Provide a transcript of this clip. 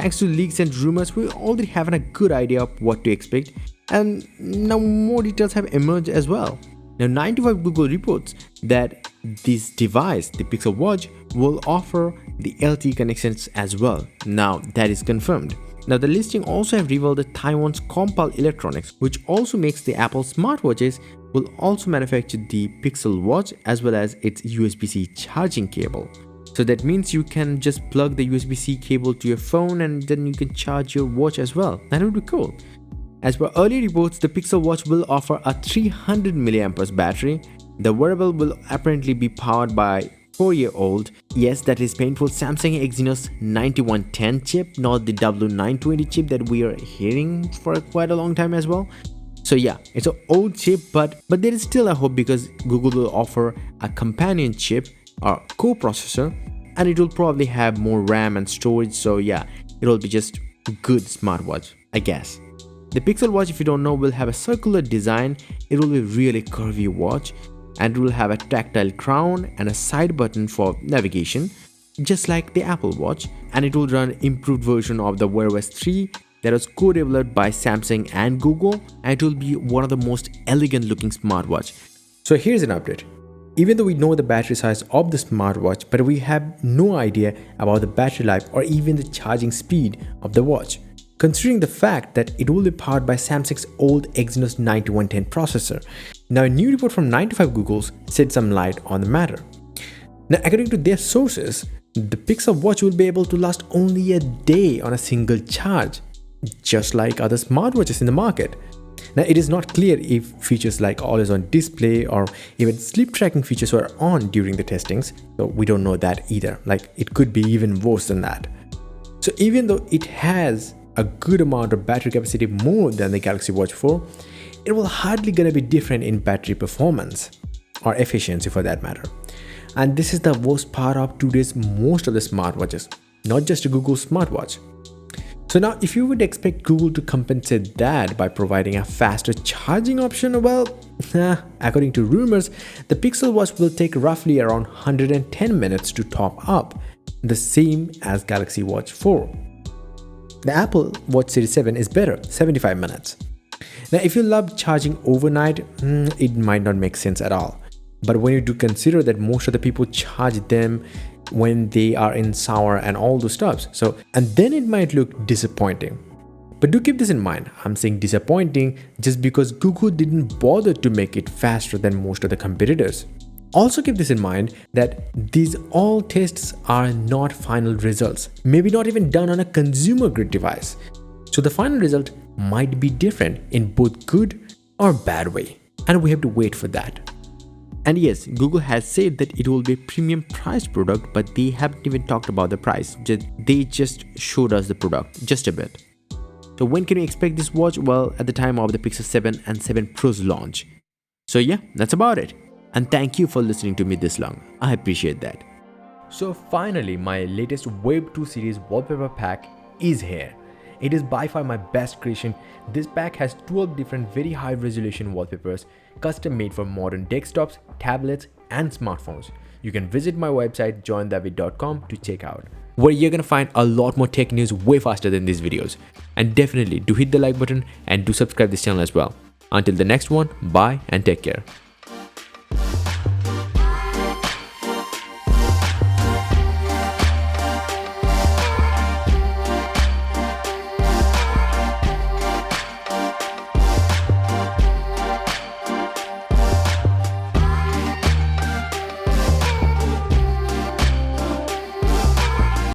thanks to leaks and rumors, we already have a good idea of what to expect, and now more details have emerged as well. Now 95 Google reports that this device, the Pixel Watch, will offer the LTE connections as well. Now that is confirmed. Now the listing also have revealed that Taiwan's Compal Electronics, which also makes the Apple smartwatches, will also manufacture the Pixel Watch as well as its USB-C charging cable. So that means you can just plug the USB-C cable to your phone and then you can charge your watch as well. That would be cool. As per earlier reports, the Pixel Watch will offer a 300 mAh battery. The wearable will apparently be powered by 4-year-old, yes, that is painful, Samsung Exynos 9110 chip, not the W920 chip that we are hearing for quite a long time as well. So yeah, it's an old chip, but there is still a hope because Google will offer a companion chip or co-processor, and it will probably have more RAM and storage. So yeah, it will be just a good smartwatch, I guess. The Pixel Watch, if you don't know, will have a circular design. It will be really curvy watch, and it will have a tactile crown and a side button for navigation, just like the Apple Watch, and it will run improved version of the WearOS 3 that was co-developed by Samsung and Google, and it will be one of the most elegant looking smartwatch. So here's an update. Even though we know the battery size of the smartwatch, but we have no idea about the battery life or even the charging speed of the watch, considering the fact that it will be powered by Samsung's old Exynos 9110 processor. Now a new report from 95 Google's shed some light on the matter. Now according to their sources, the Pixel Watch will be able to last only a day on a single charge, just like other smartwatches in the market. Now it is not clear if features like always on display or even sleep tracking features were on during the testings, so we don't know that either. Like it could be even worse than that. So even though it has a good amount of battery capacity, more than the Galaxy Watch 4, it will hardly gonna be different in battery performance or efficiency for that matter. And this is the worst part of today's most of the smartwatches, not just a Google smartwatch. So now if you would expect Google to compensate that by providing a faster charging option, well, according to rumors, the Pixel Watch will take roughly around 110 minutes to top up, the same as Galaxy Watch 4. The Apple Watch Series 7 is better, 75 minutes. Now if you love charging overnight, it might not make sense at all. But when you do consider that most of the people charge them when they are in shower and all those stuff, and then it might look disappointing. But do keep this in mind, I'm saying disappointing just because Google didn't bother to make it faster than most of the competitors. Also keep this in mind that these all tests are not final results, maybe not even done on a consumer grade device. So the final result might be different in both good or bad way, and we have to wait for that. And yes, Google has said that it will be a premium priced product, but they haven't even talked about the price. They just showed us the product just a bit. So when can we expect this watch? Well, at the time of the Pixel 7 and 7 Pro's launch. So yeah, that's about it. And thank you for listening to me this long. I appreciate that. So finally, my latest Web 2 series wallpaper pack is here. It is by far my best creation. This pack has 12 different very high resolution wallpapers, custom made for modern desktops, tablets and smartphones. You can visit my website joindavid.com to check out, where you're gonna find a lot more tech news way faster than these videos. And definitely do hit the like button and do subscribe this channel as well. Until the next one, bye and take care.